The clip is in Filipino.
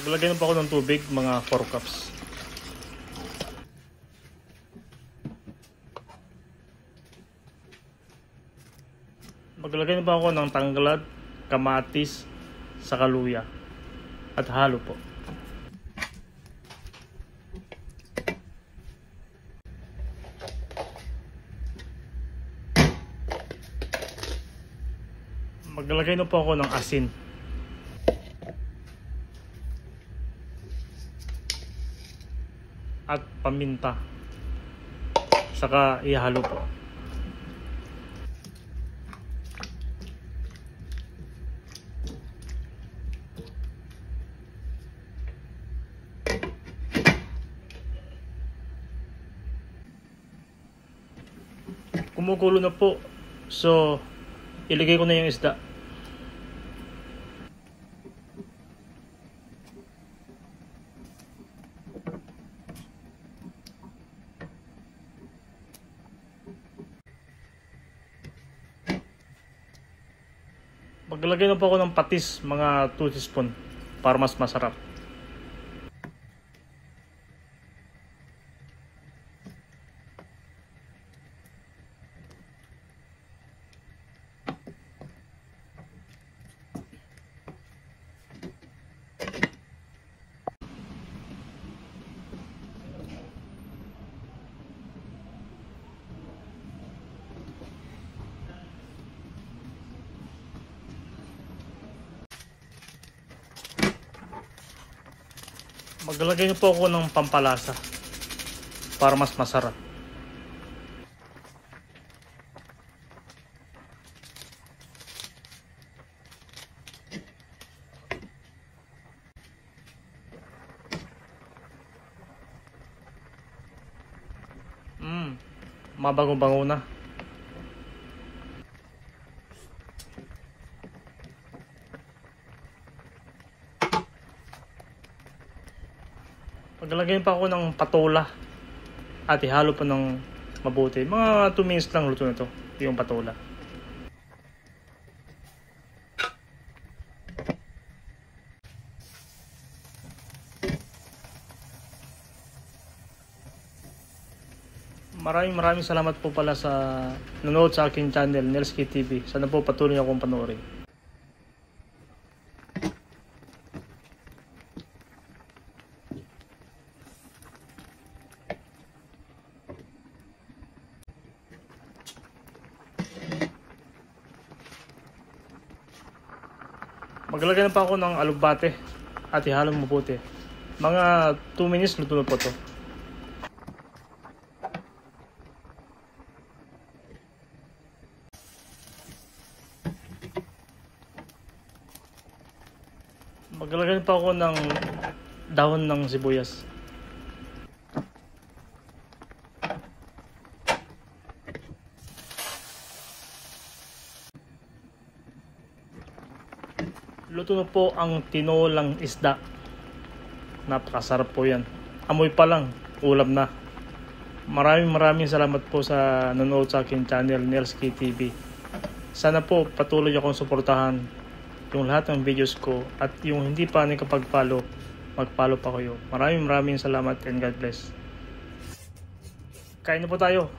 Maglagay na po ako ng tubig, mga 4 cups. Maglagay na po ako ng tanglad, kamatis, saka luya. At halo po. Maglagay na po ako ng asin. At paminta. Saka ihalo po. Kumukulo na po. So, iligay ko na yung isda. Maglagay na po ako ng patis, mga 2 teaspoon para mas masarap. Maglagay na po ako ng pampalasa para mas masarap. Mabango-bango na. Maglagay pa ako ng patola at ihalo pa ng mabuti. Mga 2 minutes lang luto na to, yung patola. Maraming salamat po pala sa nanonood sa aking channel, Nelsky TV. Sana po patuloy akong panoorin. Maglagay na pa ako ng alugbate at ihalo mabuti. Mga 2 minutes luto na po to. Maglagay pa ako ng dahon ng sibuyas. Luto na po ang tinolang isda. Napakasarap po yan. Amoy pa lang, ulam na. Maraming salamat po sa nanonood sa akin channel, Nelsky TV. Sana po patuloy akong suportahan yung lahat ng videos ko, at yung hindi pa nakapag-follow, mag-follow pa kayo. Maraming salamat and God bless. Kain na po tayo.